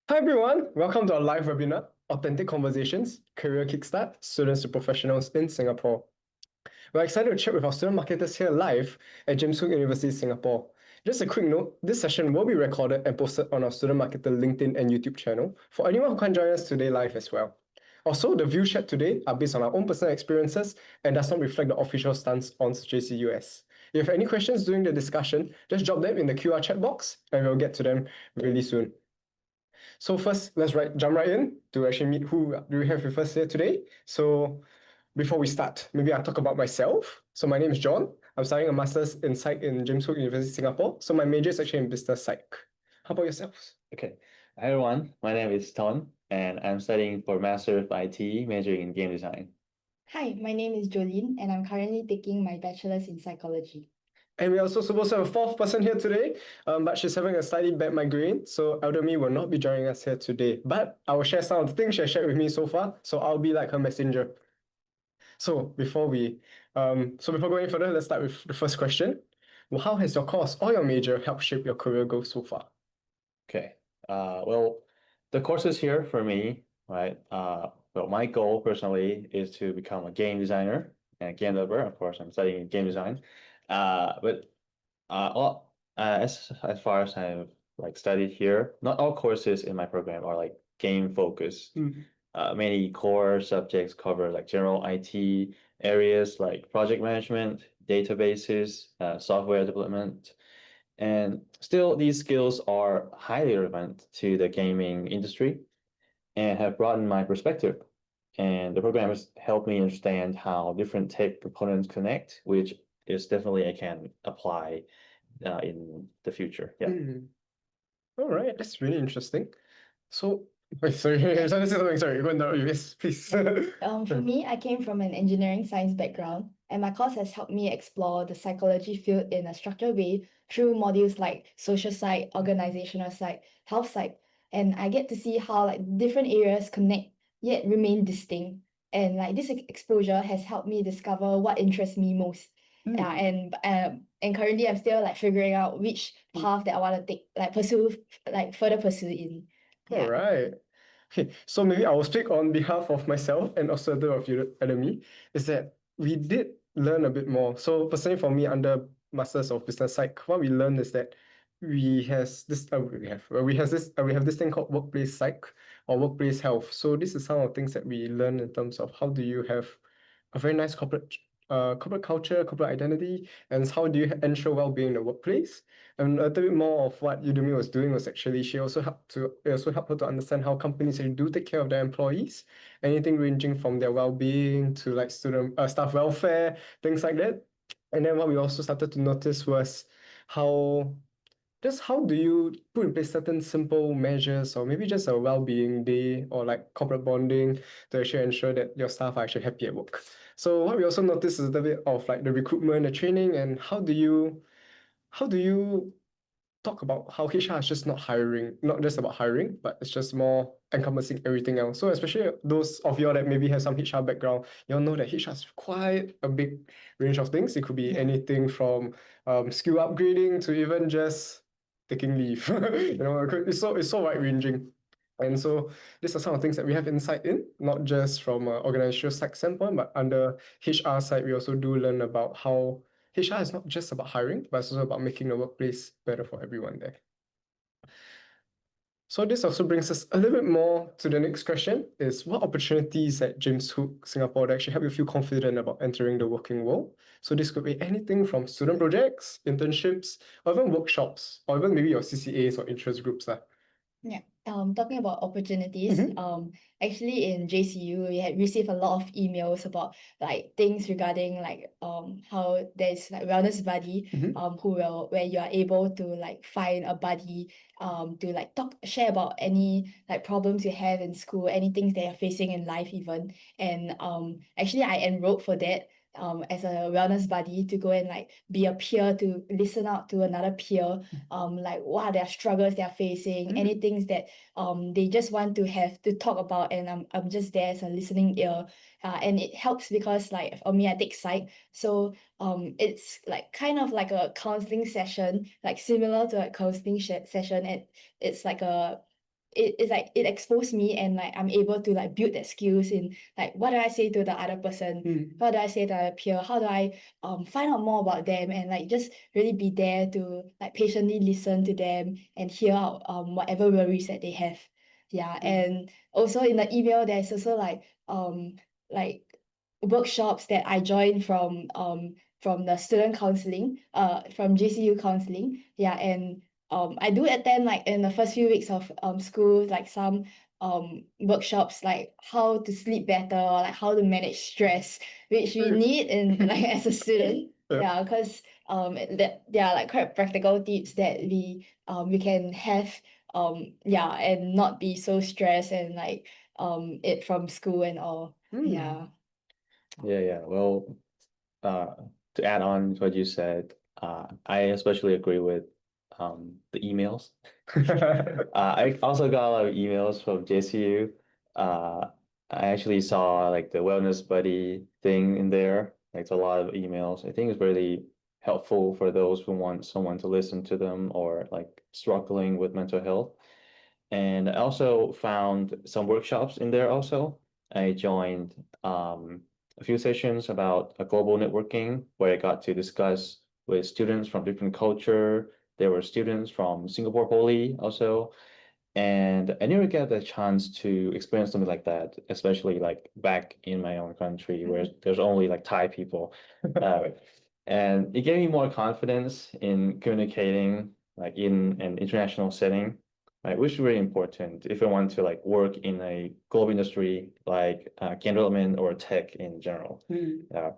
Hi everyone, welcome to our live webinar, Authentic Conversations, Career Kickstart, Students to Professionals in Singapore. We're excited to chat with our student marketers here live at James Cook University, Singapore. Just a quick note, this session will be recorded and posted on our Student Marketer LinkedIn and YouTube channel for anyone who can't join us today live as well. Also, the views shared today are based on our own personal experiences and does not reflect the official stance on JCUS. If you have any questions during the discussion, just drop them in the QR chat box and we'll get to them really soon. So first, let's jump right in to actually meet who do we have with us here today. So before we start, maybe I'll talk about myself. So my name is John. I'm studying a master's in psych in James Cook University, Singapore. So my major is actually in business psych. How about yourselves? Okay. Hi everyone, my name is Ton and I'm studying for Master of IT, majoring in game design. Hi, my name is Jolene, and I'm currently taking my bachelor's in psychology. And we're also supposed to have a fourth person here today, but she's having a slightly bad migraine, so Elderme will not be joining us here today. But I will share some of the things she has shared with me so far, so I'll be like her messenger. So before going further, let's start with the first question. Well, how has your course or your major helped shape your career goals so far? Okay. Well, the courses here for me, right? Well, my goal personally is to become a game designer and a game developer. Of course, I'm studying game design. But as far as I've like studied here, not all courses in my program are like game focused. Many core subjects cover like general IT areas like project management, databases, software development, and still these skills are highly relevant to the gaming industry and have broadened my perspective. And the program has helped me understand how different tech components connect, which is definitely I can apply in the future. Yeah. All right, that's really interesting. So, wait, sorry, I'm trying to say something. Sorry, go and interrupt you. Yes, please. For me, I came from an engineering science background, and my course has helped me explore the psychology field in a structured way through modules like social psych, organizational psych, health psych, and I get to see how like different areas connect yet remain distinct. And like this exposure has helped me discover what interests me most. And currently I'm still like figuring out which path that I want to take, further pursue in. All Yeah. right. Okay, so maybe I will speak on behalf of myself and also the of you, Academy, is that we did learn a bit more. So personally for me, under Masters of Business Psych, what we learned is that we have this thing called workplace psych or workplace health. So this is some of the things that we learn in terms of how do you have a very nice corporate culture, corporate identity, and how do you ensure well-being in the workplace. And a little bit more of what Udemy was doing was actually it also helped her to understand how companies actually do take care of their employees, anything ranging from their well-being to like staff welfare, things like that. And then what we also started to notice was how how do you put in place certain simple measures or maybe just a well-being day or like corporate bonding to actually ensure that your staff are actually happy at work. So what we also noticed is a bit of like the recruitment, the training, and how do you talk about how HR is just not just about hiring, but it's just more encompassing everything else. So especially those of you all that maybe have some HR background, you'll know that HR is quite a big range of things. It could be anything from skill upgrading to even just taking leave. It's so wide ranging. And so these are some of the things that we have insight in, not just from an organizational side standpoint, but under HR side, we also do learn about how HR is not just about hiring, but it's also about making the workplace better for everyone there. So this also brings us a little bit more to the next question is what opportunities at James Cook Singapore that actually help you feel confident about entering the working world? So this could be anything from student projects, internships, or even workshops, or even maybe your CCAs or interest groups. Yeah. Talking about opportunities, actually in JCU we had received a lot of emails about like things regarding like how there's like wellness buddy where you are able to like find a buddy to like share about any like problems you have in school, any things that you're facing in life even. And actually I enrolled for that as a wellness buddy to go and like be a peer to listen out to another peer like what are their struggles they're facing, any things that they just want to have to talk about, and I'm just there as a listening ear. And it helps because like for me I take psych, so it's like kind of like a counseling session, like similar to a counseling session, and it's like a it's like it exposed me, and like I'm able to like build that skills in like what do I say to the other person, what do I say to the other peer, how do I find out more about them, and like just really be there to like patiently listen to them and hear out whatever worries that they have. Yeah, and also in the email there's also like workshops that I joined from the student counseling from JCU counseling. Yeah, and I do attend like in the first few weeks of school like some workshops like how to sleep better, or like how to manage stress, which we need in like as a student. Yeah, because that there are like quite practical tips that we can have yeah, and not be so stressed and like it from school and all. Yeah. Yeah. Well, to add on to what you said, I especially agree with the emails. I also got a lot of emails from JCU. I actually saw like the wellness buddy thing in there. Like it's a lot of emails. I think it's really helpful for those who want someone to listen to them or like struggling with mental health. And I also found some workshops in there also. I joined a few sessions about global networking where I got to discuss with students from different culture. There were students from Singapore Poly also. And I never get the chance to experience something like that, especially like back in my own country where there's only like Thai people. And it gave me more confidence in communicating like in an international setting, right? Which is really important if I want to like work in a global industry like game development or tech in general. Yeah.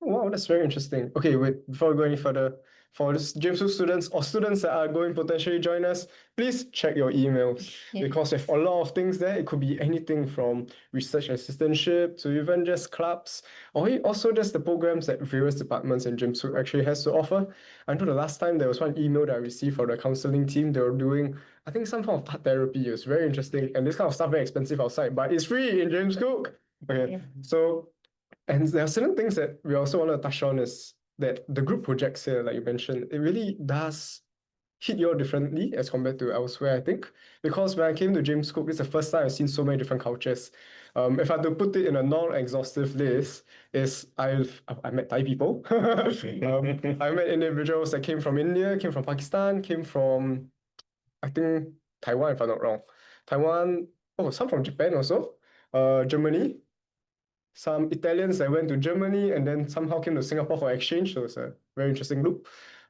Wow, that's very interesting. Okay, wait, before we go any further, for this JCU students or students that are going to potentially join us, please check your emails because we have a lot of things there. It could be anything from research assistantship to even just clubs, or also just the programs that various departments in JCU actually has to offer. I know the last time there was one email that I received from the counseling team. They were doing, I think, some form of art therapy. It was very interesting, and this kind of stuff very expensive outside, but it's free in JCU. Okay, so. And there are certain things that we also want to touch on is that the group projects here, like you mentioned, it really does hit you all differently as compared to elsewhere, I think. Because when I came to James Cook, it's the first time I've seen so many different cultures. If I had to put it in a non-exhaustive list, I met Thai people. I met individuals that came from India, came from Pakistan, came from I think Taiwan, if I'm not wrong. Taiwan, oh, some from Japan also. Germany, some Italians that went to Germany and then somehow came to Singapore for exchange. So it's a very interesting loop.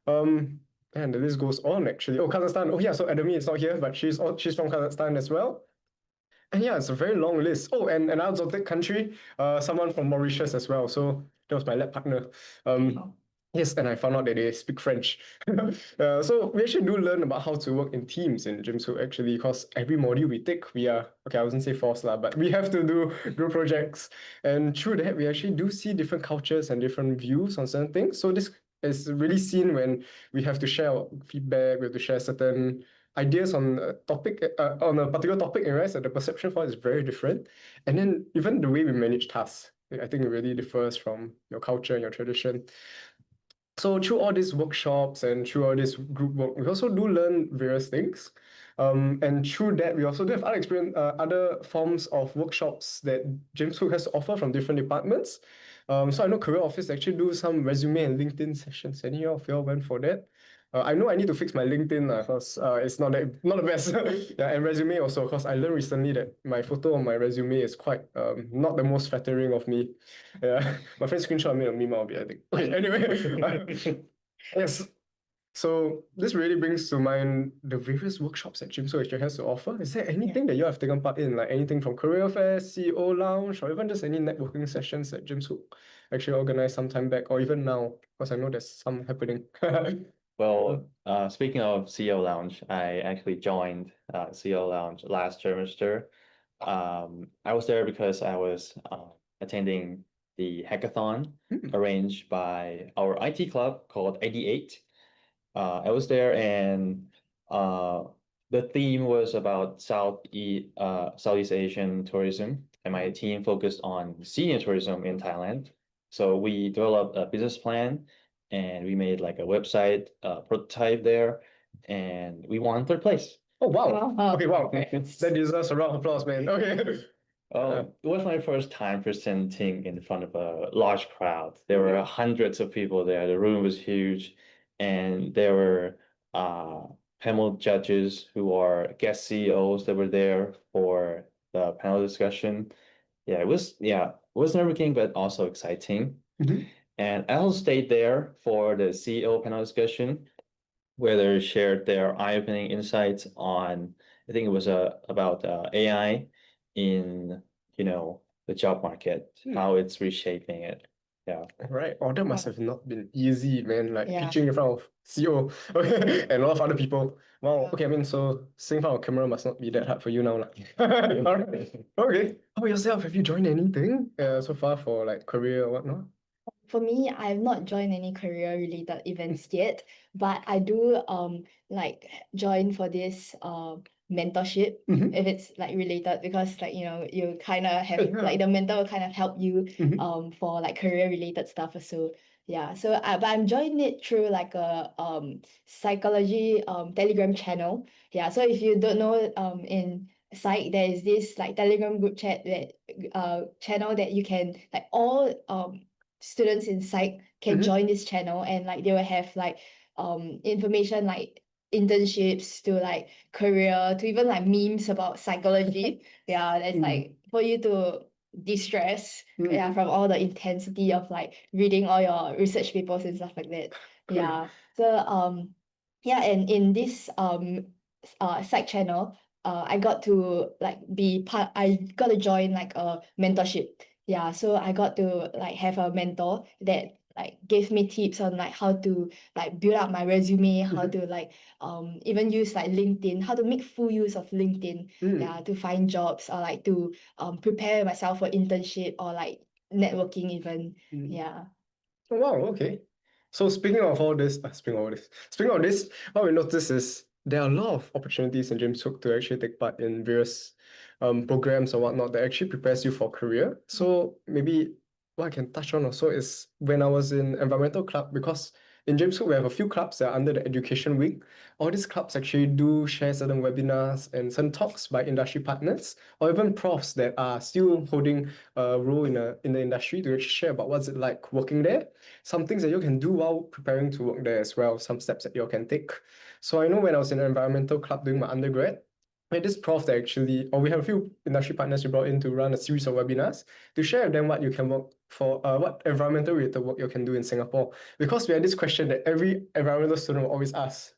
And the list goes on actually. Oh, Kazakhstan. Oh yeah, so Adami is not here, but she's from Kazakhstan as well. And yeah, it's a very long list. Oh, and another exotic country, someone from Mauritius as well. So that was my lab partner. Yes, and I found out that they speak French. So we actually do learn about how to work in teams in JIMSU actually, because every module we take, we are, okay, I wouldn't say forced lah, but we have to do group projects. And through that, we actually do see different cultures and different views on certain things. So this is really seen when we have to share our feedback, we have to share certain ideas on a topic, on a particular topic, and realize that the perception for it is very different. And then even the way we manage tasks, I think it really differs from your culture and your tradition. So through all these workshops and through all this group work, we also do learn various things. And through that, we also do have other experience, other forms of workshops that James Cook has to offer from different departments. So I know Career Office actually do some resume and LinkedIn sessions. Any of y'all went for that? I know I need to fix my LinkedIn because it's not the best. Yeah, and resume also because I learned recently that my photo on my resume is quite not the most flattering of me. Yeah, my friend screenshot me a meme of it, I think. Okay, anyway, yes. So this really brings to mind the various workshops that Jimso actually has to offer. Is there anything that you have taken part in, like anything from career fairs, CEO lounge, or even just any networking sessions that Jimso actually organized some time back, or even now? Because I know there's some happening. Well, speaking of CEO Lounge, I actually joined CEO Lounge last semester. I was there because I was attending the hackathon arranged by our IT club called 88. I was there and the theme was about Southeast Asian tourism, and my team focused on senior tourism in Thailand. So we developed a business plan and we made like a website prototype there, and we won third place. Oh, wow. Wow. Okay, wow. That deserves a round of applause, man. Okay. It was my first time presenting in front of a large crowd. There were hundreds of people there. The room was huge, and there were panel judges who are guest CEOs that were there for the panel discussion. It was nerve-wracking, but also exciting. And I also stayed there for the CEO panel discussion, where they shared their eye-opening insights on, I think it was about AI in, the job market, how it's reshaping it. Yeah. Right. Oh, that must have not been easy, man. Like Yeah. pitching in front of CEO, okay, and a lot of other people. Wow. Yeah. Okay, I mean, so sitting in front of camera must not be that hard for you now, like. All right. Okay. How about yourself? Have you joined anything so far for like career or whatnot? For me, I've not joined any career related events yet, but I do like join for this mentorship if it's like related, because like you kind of have like the mentor will kind of help you for like career related stuff also. Yeah, so but I'm joining it through like a psychology Telegram channel. Yeah, so if you don't know, in psych there is this like Telegram group chat that channel that you can like all students in psych can join this channel, and like they will have like information like internships to like career to even like memes about psychology. Yeah, it's like for you to de-stress from all the intensity of like reading all your research papers and stuff like that. Yeah. So and in this psych channel, I got to like I got to join like a mentorship. Yeah, so I got to like have a mentor that like gave me tips on like how to like build up my resume, how to like even use like LinkedIn, how to make full use of LinkedIn, yeah, to find jobs, or like to prepare myself for internship or like networking even. Yeah. Oh, wow, okay. So speaking of all this, speaking of this, what we notice is there are a lot of opportunities in James Cook to actually take part in various programs or whatnot that actually prepares you for career. So maybe what I can touch on also is when I was in environmental club, because in James Cook we have a few clubs that are under the education wing. All these clubs actually do share certain webinars and some talks by industry partners or even profs that are still holding a role in the industry to actually share about what's it like working there, some things that you can do while preparing to work there as well, some steps that you can take. So I know when I was in an environmental club doing my undergrad, we had this prof that actually, or we have a few industry partners we brought in to run a series of webinars to share with them what you can work for, what environmental related work you can do in Singapore. Because we had this question that every environmental student will always ask,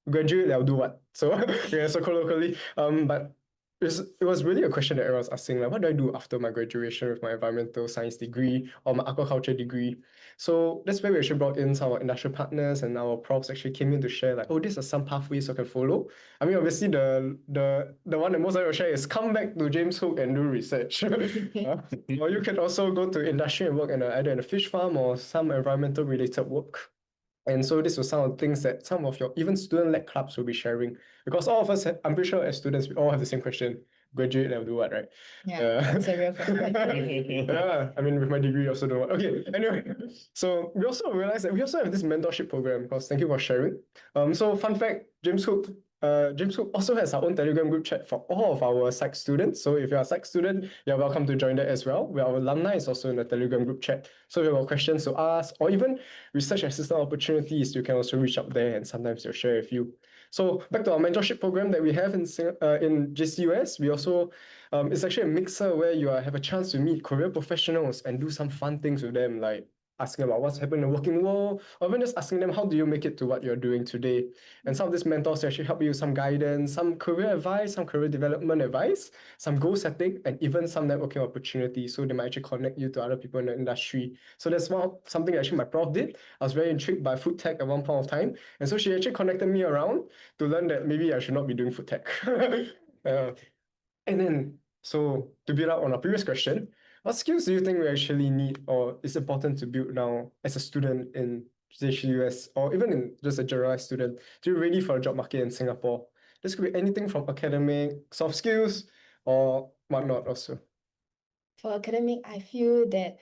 graduate, they'll do what? So yeah, so colloquially, but it was really a question that everyone was asking, like, what do I do after my graduation with my environmental science degree or my aquaculture degree? So that's where we actually brought in some of our industrial partners, and our profs actually came in to share like, oh, these are some pathways you can follow. I mean, obviously the one that most of you share is come back to James Cook and do research. Or you can also go to industry and work in either in a fish farm or some environmental related work. And so this was some of the things that some of your even student-led clubs will be sharing. Because all of us, I'm pretty sure as students, we all have the same question. Graduate and do what, right? Yeah, that's a real question. Yeah, I mean, with my degree, I also don't know what. Okay, anyway, so we also realized that we also have this mentorship program, because thank you for sharing. So fun fact, James Cook also has our own Telegram group chat for all of our psych students. So if you're a psych student, you're welcome to join that as well. Where our alumni is also in the Telegram group chat. So if you have questions to ask, or even research assistant opportunities, you can also reach out there, and sometimes they'll share with you. So back to our mentorship program that we have in JCUS, we also it's actually a mixer where you have a chance to meet career professionals and do some fun things with them, like asking about what's happening in the working world, or even just asking them how do you make it to what you're doing today. And some of these mentors actually help you with some guidance, some career advice, some career development advice, some goal setting, and even some networking opportunities. So they might actually connect you to other people in the industry. So that's something actually my prof did. I was very intrigued by food tech at one point of time, and so she actually connected me around to learn that maybe I should not be doing food tech. And then, so to build up on our previous question, what skills do you think we actually need or is important to build now as a student in JCUS, or even in just a generalized student, to be ready for a job market in Singapore? This could be anything from academic, soft skills, or whatnot also. For academic, I feel that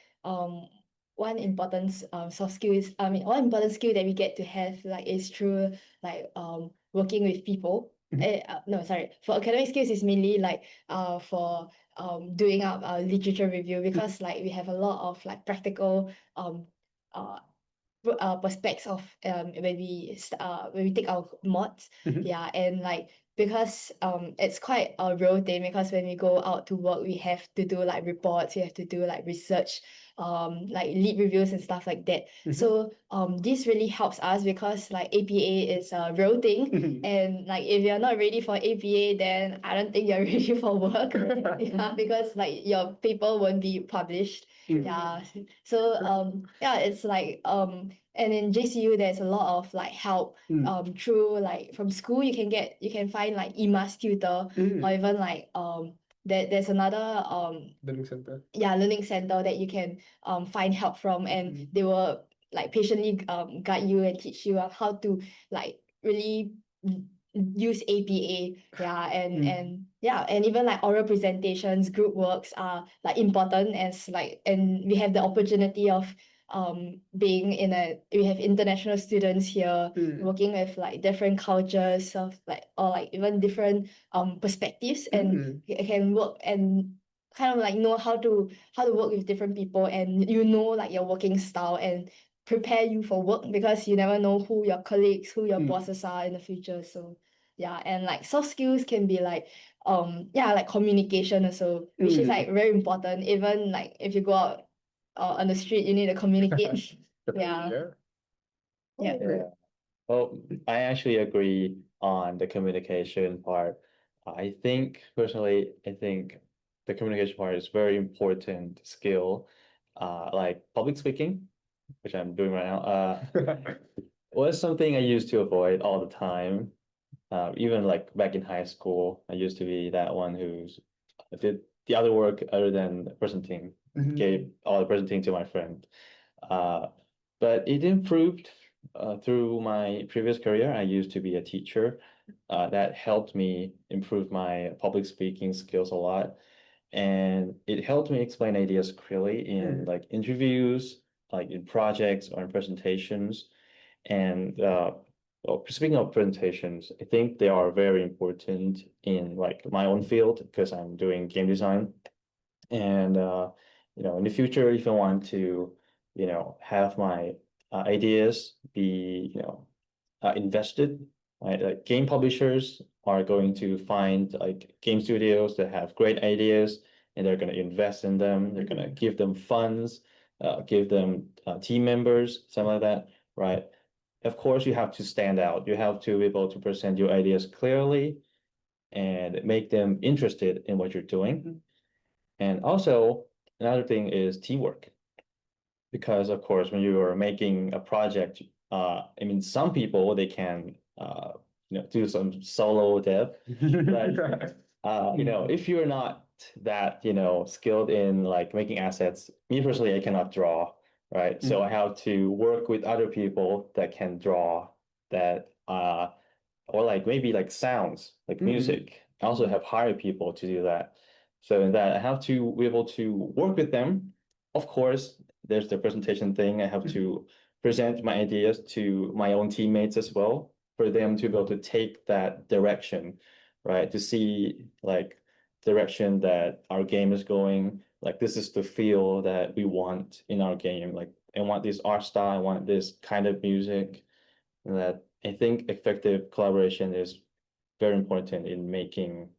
one important soft skill one important skill that we get to have like is through like working with people. No, sorry. For academic skills, it's mainly like for doing up our literature review, because like we have a lot of like practical uh perspectives of when we take our mods. Yeah, and like because it's quite a real thing, because when we go out to work we have to do like reports, we have to do like research, like lead reviews and stuff like that. So this really helps us, because like APA is a real thing, and like if you're not ready for APA, then I don't think you're ready for work. Yeah, because like your paper won't be published. Yeah, so yeah, it's like and in JCU there's a lot of like help through like from school. You can find like EMAS tutor, or even like there's another Learning center. learning center that you can find help from, and they will like patiently guide you and teach you on how to like really use APA. Yeah, and yeah, and even like oral presentations, group works are like important, as like, and we have the opportunity of being in a we have international students here, working with like different cultures of like, or like even different perspectives, and you can work and kind of like know how to work with different people, and you know like your working style, and prepare you for work, because you never know who your colleagues, who your bosses are in the future. So yeah, and like soft skills can be like like communication also, which is like very important. Even like if you go out on the street, you need to communicate. Yeah. Yeah. Yeah. Well, I actually agree on the communication part. I think the communication part is very important skill. Like public speaking, which I'm doing right now, was something I used to avoid all the time. Even like back in high school, I used to be that one who's did the other work other than presenting, gave all the presenting to my friend. Uh, but it improved through my previous career. I used to be a teacher. That helped me improve my public speaking skills a lot. And it helped me explain ideas clearly in like interviews, like in projects or in presentations. And well, speaking of presentations, I think they are very important in like my own field, because I'm doing game design. And in the future, if I want to, have my ideas be, invested, right? Like game publishers are going to find like game studios that have great ideas, and they're going to invest in them. They're going to give them funds, give them team members, something like that, right? Of course, you have to stand out. You have to be able to present your ideas clearly and make them interested in what you're doing. And also, another thing is teamwork. Because of course, when you are making a project, I mean, some people they can do some solo dev, but if you're not that skilled in like making assets, me personally, I cannot draw, right? So I have to work with other people that can draw that, or like maybe like sounds, like music. I also have hired people to do that. So in that, I have to be able to work with them. Of course, there's the presentation thing. I have to present my ideas to my own teammates as well, for them to be able to take that direction, right? To see like direction that our game is going. Like this is the feel that we want in our game. Like I want this art style, I want this kind of music. And that I think effective collaboration is very important in making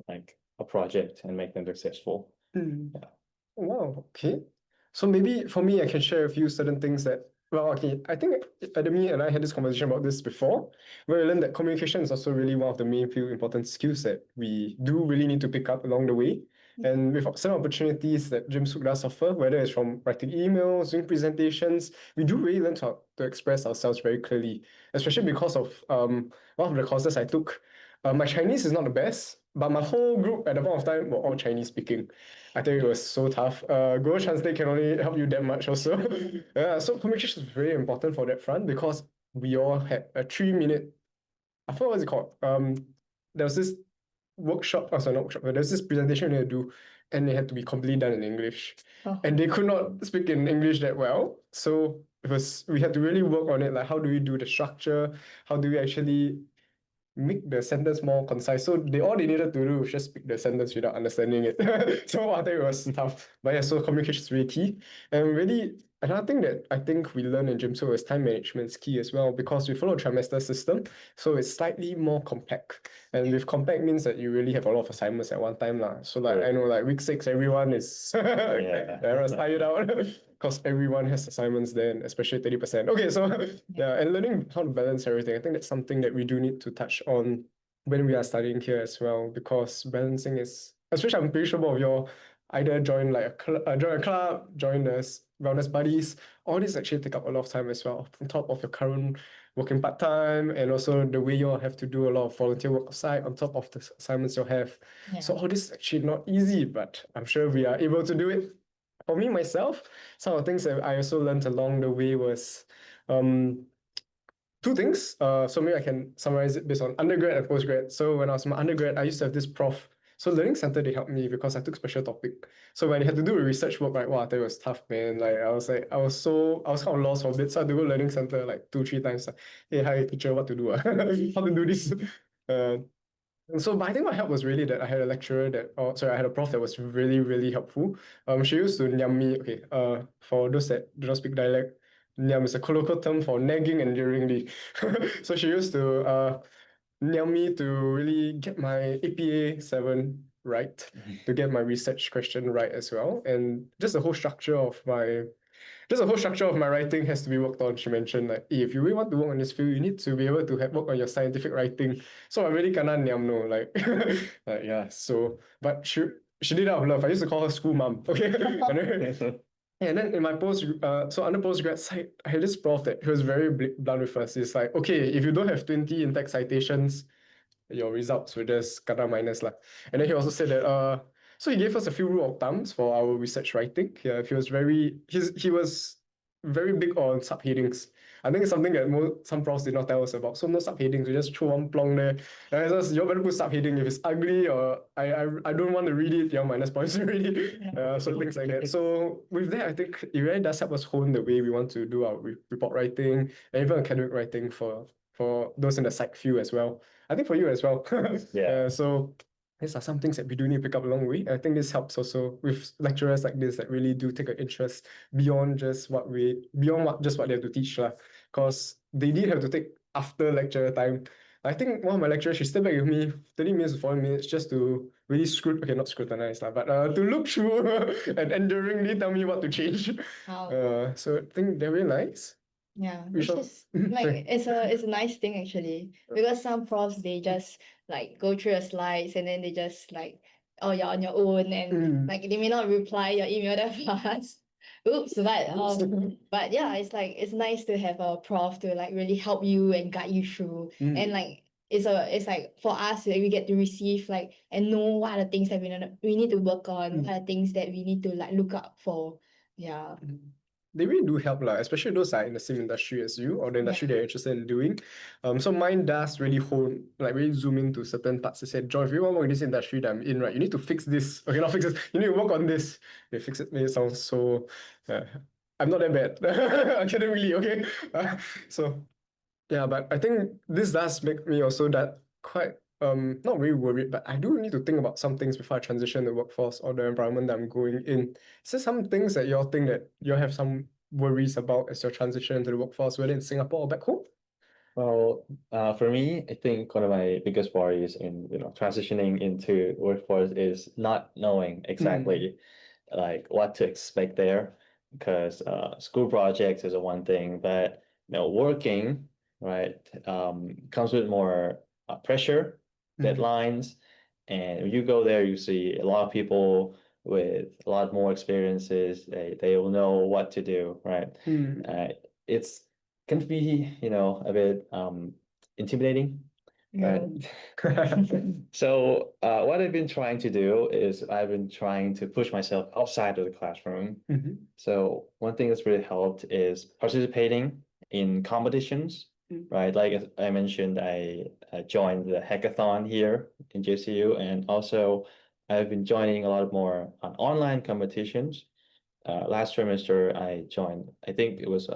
like a project and make them successful. Yeah. Wow, okay. So maybe for me, I can share a few certain things that, well, okay, I think Adami and I had this conversation about this before, where I learned that communication is also really one of the main few important skills that we do really need to pick up along the way. And with some opportunities that Jimshook does offer, whether it's from writing emails, doing presentations, we do really learn to express ourselves very clearly, especially because of one of the courses I took. My Chinese is not the best, but my whole group at the point of time were all Chinese speaking. I think it was so tough. Google Translate can only help you that much also. So communication is very important for that front, because we all had a 3 minute, I forgot what's it called. There was this workshop, oh sorry, not workshop, but there was this presentation we had to do, and it had to be completely done in English. And they could not speak in English that well. So we had to really work on it, like how do we do the structure? How do we actually make the sentence more concise. So all they needed to do was just speak the sentence without understanding it. So I think it was tough. But yeah, so communication is really key. And really, another thing that I think we learned in JIMSO is time management is key as well, because we follow a trimester system, so it's slightly more compact. And with compact means that you really have a lot of assignments at one time lah. So like I know like week 6 everyone is everyone's tired out because everyone has assignments then, especially 30%. Okay, so yeah, and learning how to balance everything, I think that's something that we do need to touch on when we are studying here as well, because balancing is, especially I'm pretty sure both of you either join like join a club, join the wellness buddies. All these actually take up a lot of time as well, on top of your current working part-time, and also the way you all have to do a lot of volunteer work outside on top of the assignments you'll have. So all this is actually not easy, but I'm sure we are able to do it. For me, myself, some of the things that I also learned along the way was two things. So maybe I can summarize it based on undergrad and postgrad. So when I was in my undergrad, I used to have this prof. So Learning Center, they helped me because I took special topic. So when I had to do a research work, right, wow, that was tough, man. Like I was kind of lost for a bit. So I had to go Learning Center like 2, 3 times. Like, hey, hi teacher, what to do? How to do this? And so, but I think what helped was really that I had a lecturer that, oh, sorry, I had a prof that was really, really helpful. She used to nyam me, okay, for those that do not speak dialect, nyam is a colloquial term for nagging enduringly. So she used to nyam me to really get my APA 7 right, to get my research question right as well. And just the whole structure of my writing has to be worked on. She mentioned like, if you really want to work on this field, you need to be able to work on your scientific writing. So I really cannot nyam no, like, like yeah. So, but she did it out of love. I used to call her school mom. Okay, and then in my so under postgrad side, I had this prof that he was very blunt with us. It's like, okay, if you don't have 20 in-text citations, your results will just kena minus lah. And then he also said that so he gave us a few rule of thumbs for our research writing. Yeah, he was very big on subheadings. I think it's something that some profs did not tell us about. So no subheadings, we just throw one plonk there. And it's just, you better put subheading if it's ugly or I don't want to read it, you're minus points already. So things like that. So with that, I think it really does help us hone the way we want to do our report writing and even academic writing for those in the psych field as well. I think for you as well. Yeah. So these are some things that we do need to pick up along the way. I think this helps also with lecturers like this that really do take an interest beyond what they have to teach lah. Because they did have to take after lecture time. I think one of my lecturers, she stayed back with me 30 minutes to 40 minutes just to really not scrutinize lah, but to look through and enduringly tell me what to change. Wow. So I think they're really nice. Yeah, We it's shall- just like it's a nice thing actually, because some profs they just like go through your slides and then they just like, oh, you're on your own, and like they may not reply your email that fast. Oops, but yeah, it's nice to have a prof to like really help you and guide you through, and like it's like for us, like, we get to receive like and know what are the things that we need to work on, what are the things that we need to like look up for. Yeah. They really do help lah, especially those are in the same industry as you or the industry they're interested in doing. So mine does really really zoom into certain parts. They said, John, if you want to work in this industry that I'm in, right, you need to fix this. Okay, not fix this. You need to work on this. They fix it. It sounds so. I'm not that bad. Academically, okay. So yeah, but I think this does make me also that quite not really worried, but I do need to think about some things before I transition the workforce or the environment that I'm going in. Is there some things that you all think that you have some worries about as you transition into the workforce, whether in Singapore or back home? Well, for me, I think one of my biggest worries in transitioning into workforce is not knowing exactly like what to expect there, because school projects is a one thing, but working, right, comes with more pressure, deadlines, and when you go there, you see a lot of people with a lot more experiences. They will know what to do, right? It's can be a bit intimidating, right? So what I've been trying to do is I've been trying to push myself outside of the classroom. So one thing that's really helped is participating in competitions, right? Like as I mentioned, I joined the hackathon here in JCU, and also I've been joining a lot more online competitions. Last trimester I joined, I think it was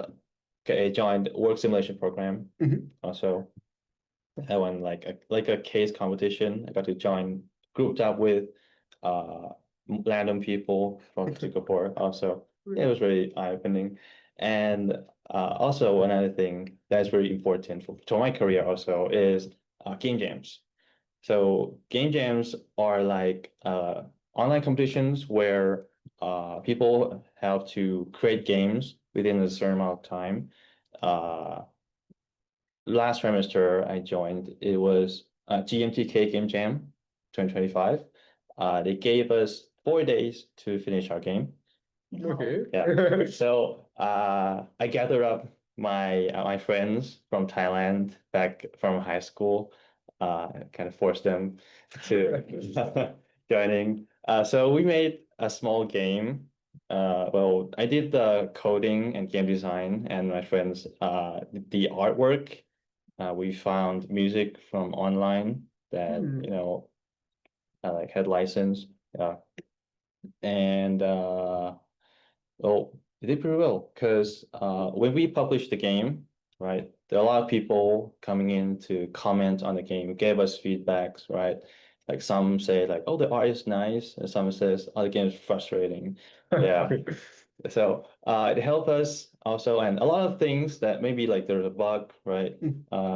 I joined work simulation program also. I won like a case competition. I got to join grouped up with uh random people from Singapore also. Yeah, it was very eye-opening. And also another thing that's very important for my career also is game jams. So game jams are like online competitions where people have to create games within a certain amount of time. Uh, Last semester I joined, it was GMTK Game Jam 2025. They gave us 4 days to finish our game. Okay. Yeah. So I gathered up my friends from Thailand back from high school, kind of forced them to joining. So we made a small game. Well, I did the coding and game design, and my friends did the artwork. We found music from online that like had license. Yeah, and well, they did pretty well because when we published the game, right, there are a lot of people coming in to comment on the game, gave us feedbacks, right? Like some say like, oh, the art is nice, and some says, oh, the game is frustrating. Yeah. So it helped us also, and a lot of things that maybe like there's a bug, right?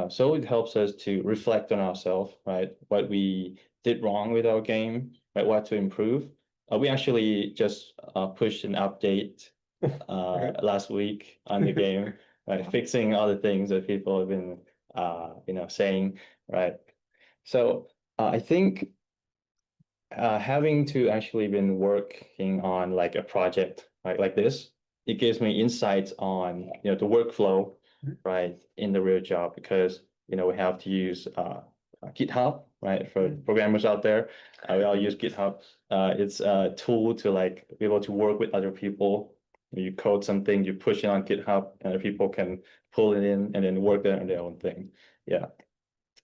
So it helps us to reflect on ourselves, right? What we did wrong with our game, right? What to improve. We actually just pushed an update last week on the game, right? Fixing all the things that people have been, saying, right? So I think having to actually been working on like a project like this, it gives me insights on the workflow, right, in the real job because we have to use GitHub, right, for programmers out there. We all use GitHub. It's a tool to like be able to work with other people. You code something, you push it on GitHub, and other people can pull it in and then work on their own thing. Yeah.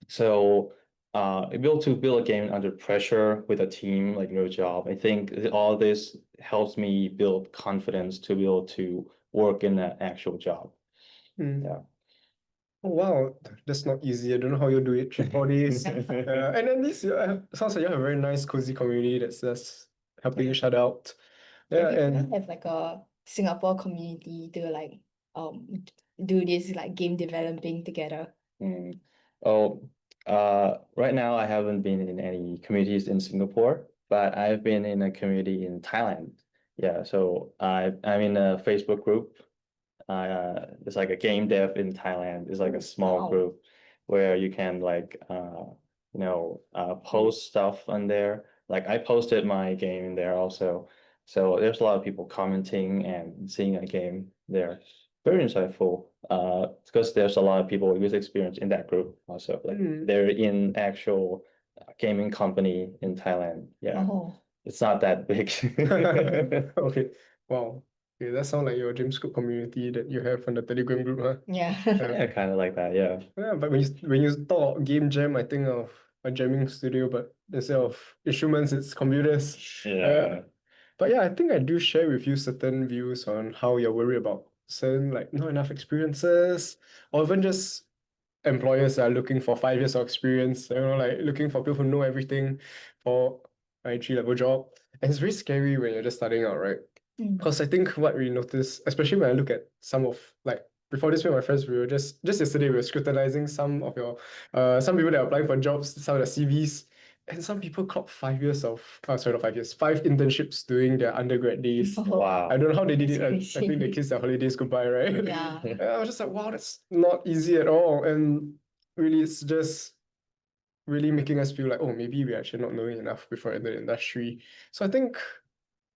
So able to build a game under pressure with a team, like no job. I think all this helps me build confidence to be able to work in an actual job. Yeah. Oh, wow, that's not easy. I don't know how you do it 3 4 days. And at least sounds like you have a very nice, cozy community that's just helping each other out. Yeah, If you and have like a Singapore community to like do this like game developing together. Mm. Oh, right now I haven't been in any communities in Singapore, but I've been in a community in Thailand. Yeah, so I'm in a Facebook group. It's like a game dev in Thailand. It's like a small Wow. group where you can like post stuff on there. Like I posted my game in there also. So there's a lot of people commenting and seeing a game there. Very insightful. Because there's a lot of people with experience in that group also. Like they're in actual gaming company in Thailand. Yeah. Oh. It's not that big. okay, wow. Okay, that sounds like your James Cook community that you have on the Telegram group, huh? Yeah. Yeah, kind of like that, yeah. Yeah, but when you talk game jam, I think of a jamming studio, but instead of instruments, it's computers. Yeah. But yeah, I think I do share with you certain views on how you're worried about certain like not enough experiences, or even just employers are looking for 5 years of experience, like looking for people who know everything for an entry-level job. And it's very scary when you're just starting out, right? Because I think what we notice, especially when I look at some of like before this with my friends, we were just yesterday we were scrutinizing some people that are applying for jobs, some of the CVs, and some people clocked 5 years of sorry, not 5 years, 5 internships during their undergrad days. Wow. I don't know how they did it. That's I think they crazy. kissed their holidays goodbye, right? Yeah. And I was just like, wow, that's not easy at all. And really, it's just really making us feel like, oh, maybe we're actually not knowing enough before entering the industry. So I think,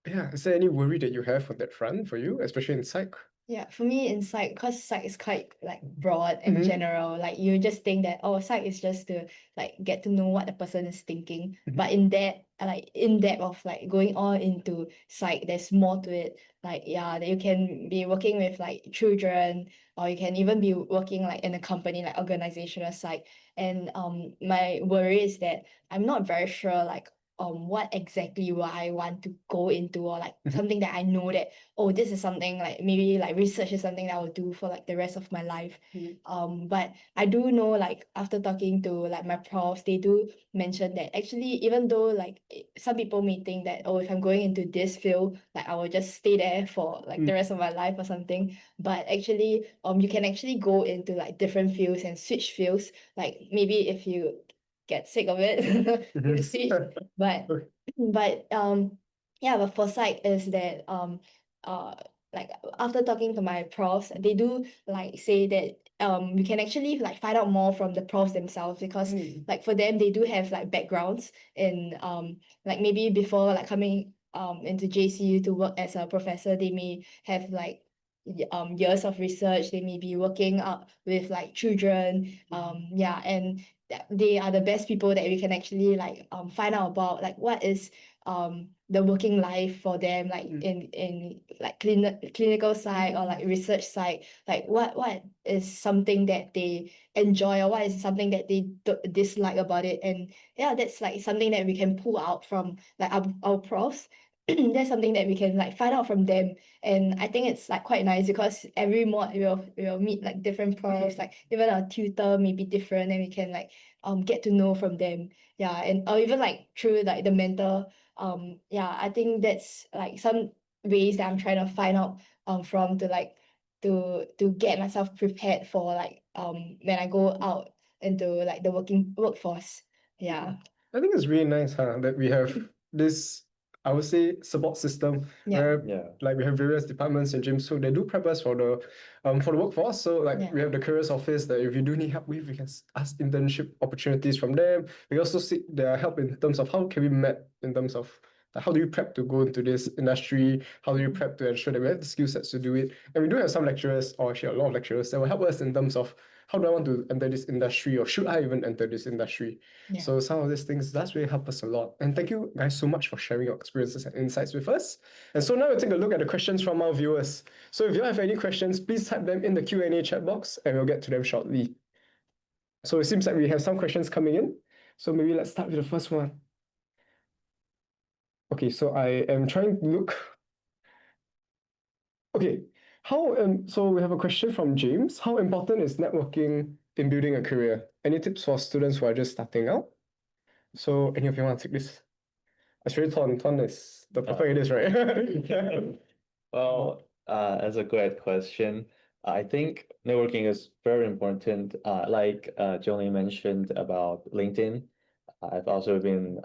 yeah, is there any worry that you have on that front for you, especially in psych? Yeah, for me in psych, because psych is quite like broad and general. Like you just think that oh, psych is just to like get to know what the person is thinking. But in that like in depth of like going on into psych, there's more to it. Like yeah, that you can be working with like children, or you can even be working like in a company like organizational psych. And my worry is that I'm not very sure like what exactly will I want to go into, or like something that I know that, oh, this is something like maybe like research is something that I will do for like the rest of my life. But I do know, like after talking to like my profs, they do mention that actually, even though like some people may think that, oh, if I'm going into this field, like I will just stay there for like the rest of my life or something, but actually you can actually go into like different fields and switch fields, like maybe if you get sick of it you switch. But yeah, but foresight is that uh like after talking to my profs, they do like say that we can actually like find out more from the profs themselves, because like for them, they do have like backgrounds in like maybe before like coming into JCU to work as a professor, they may have like years of research. They may be working up with like children, yeah, and they are the best people that we can actually like find out about like what is the working life for them, like in like clinical side or like research side, like what is something that they enjoy, or what is something that they dislike about it. And yeah, that's like something that we can pull out from like our profs. That's something that we can like find out from them. And I think it's like quite nice, because every mod we'll meet like different profs, like even our tutor may be different, and we can like get to know from them. Yeah, and or even like through like the mentor. Yeah, I think that's like some ways that I'm trying to find out from to like to get myself prepared for like when I go out into like the workforce. Yeah. I think it's really nice, that we have this, I would say, support system Yeah. where Yeah. like we have various departments in James Hook. They do prep us for the workforce. So like Yeah. we have the careers office that if you do need help with, we can ask internship opportunities from them. We also seek their help in terms of how can we map in terms of like, how do you prep to go into this industry? How do you prep to ensure that we have the skill sets to do it? And we do have some lecturers, or actually a lot of lecturers, that will help us in terms of how do I want to enter this industry, or should I even enter this industry? Yeah. So some of these things does really help us a lot. And thank you guys so much for sharing your experiences and insights with us. And so now we'll take a look at the questions from our viewers. So if you have any questions, please type them in the Q&A chat box and we'll get to them shortly. So it seems like we have some questions coming in. So maybe let's start with the first one. Okay, so I am trying to look. Okay, so we have a question from James. How important is networking in building a career? Any tips for students who are just starting out? So any of you want to take this? Actually, Ton is the perfect it is, right? Yeah. Well, that's a great question. I think networking is very important. Like Jolene mentioned about LinkedIn, I've also been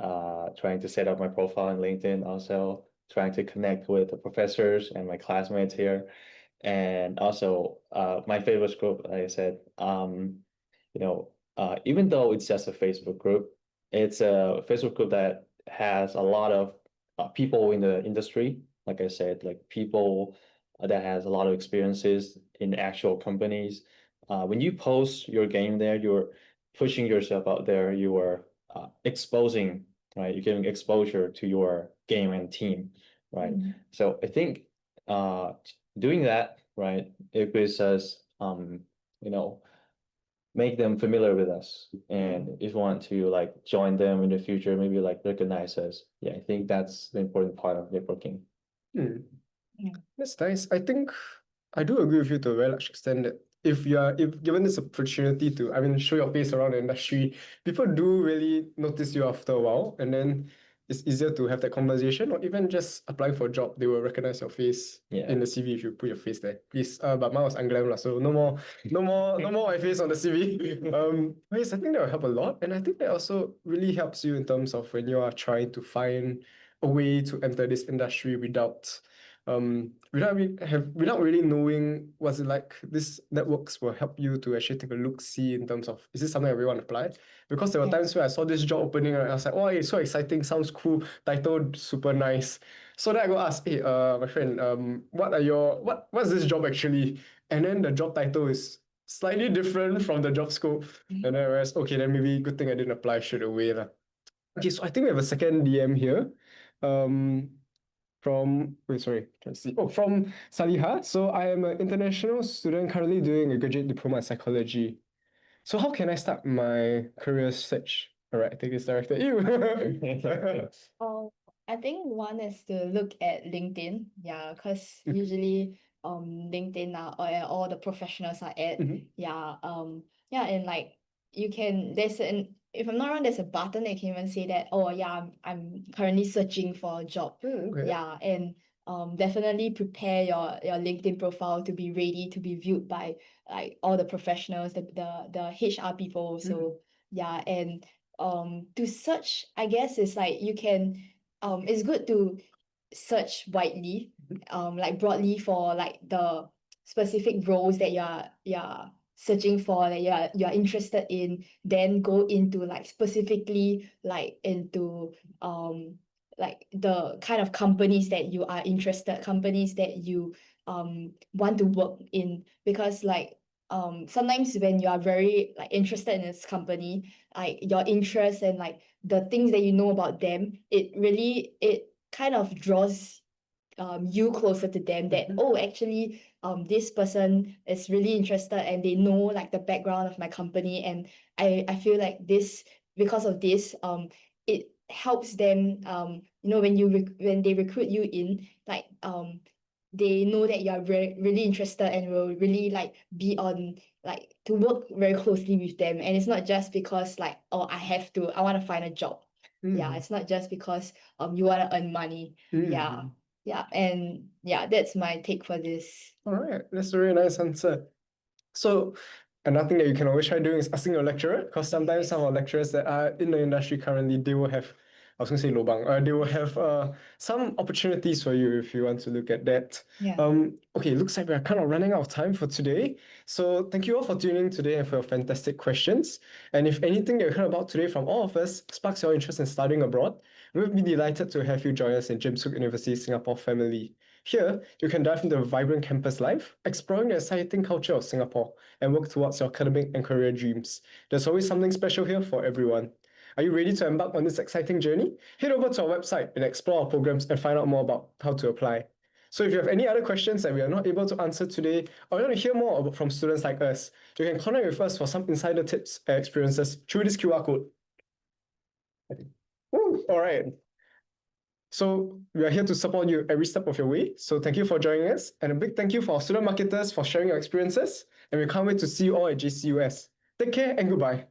trying to set up my profile on LinkedIn, also trying to connect with the professors and my classmates here. And also my favorite group, like I said, even though it's just a Facebook group, it's a Facebook group that has a lot of people in the industry. Like I said, like people that has a lot of experiences in actual companies. When you post your game there, you're pushing yourself out there. You are exposing, right? You're giving exposure to your game and team, right? So I think doing that, right, it gives us, make them familiar with us. And if you want to like join them in the future, maybe like recognize us. Yeah, I think that's the important part of networking. That's nice. I think I do agree with you to a very large extent that if given this opportunity to, I mean, show your face around the industry, people do really notice you after a while, and then it's easier to have that conversation, or even just applying for a job, they will recognize your face in the CV if you put your face there. Please, but mine was unglam lah, so no more my face on the CV. Yes, I think that will help a lot, and I think that also really helps you in terms of when you are trying to find a way to enter this industry without really knowing what's it like. These networks will help you to actually take a look, see in terms of, is this something I really want to apply? Because there were times where I saw this job opening and I was like, oh, it's so exciting, sounds cool, title super nice. So then I go ask, hey, my friend, what's this job actually? And then the job title is slightly different from the job scope. And then I realized, okay, then maybe good thing I didn't apply straight away lah. Okay, so I think we have a second DM here. From Saliha. So I am an international student currently doing a graduate diploma in psychology. So how can I start my career search? All right, I think it's directed at you. I think one is to look at LinkedIn. Yeah, because usually LinkedIn are where all the professionals are at. Yeah. Yeah, and like you can there's an if I'm not wrong, there's a button that can even say that, oh yeah, I'm currently searching for a job. Okay. Yeah, and definitely prepare your LinkedIn profile to be ready to be viewed by like all the professionals, the HR people. So yeah, and to search, I guess it's like you can it's good to search widely, like broadly for like the specific roles that you're searching for, that you're interested in, then go into like specifically like into like the kind of companies that you are interested, companies that you want to work in, because like sometimes when you are very like interested in this company, like your interest and like the things that you know about them, it kind of draws you closer to them, that oh actually this person is really interested and they know like the background of my company, and I feel like this, because of this, it helps them, you know, when when they recruit you in, like they know that you are really interested and will really like be on like to work very closely with them. And it's not just because like, oh, I want to find a job. Yeah, it's not just because you want to earn money. Yeah. Yeah, and yeah, that's my take for this. All right, that's a very nice answer. So, another thing that you can always try doing is asking your lecturer, because sometimes some of our lecturers that are in the industry currently, they will have, I was going to say lobang, they will have some opportunities for you if you want to look at that. Yeah. Okay, looks like we're kind of running out of time for today. So thank you all for tuning in today and for your fantastic questions. And if anything that you heard about today from all of us sparks your interest in studying abroad, we'll be delighted to have you join us in James Cook University Singapore family. Here, you can dive into a vibrant campus life, exploring the exciting culture of Singapore, and work towards your academic and career dreams. There's always something special here for everyone. Are you ready to embark on this exciting journey? Head over to our website and explore our programs and find out more about how to apply. So if you have any other questions that we are not able to answer today, or you want to hear more from students like us, you can connect with us for some insider tips and experiences through this QR code. All right. So we are here to support you every step of your way. So thank you for joining us. And a big thank you for our student marketers for sharing your experiences. And we can't wait to see you all at JCUS. Take care and goodbye.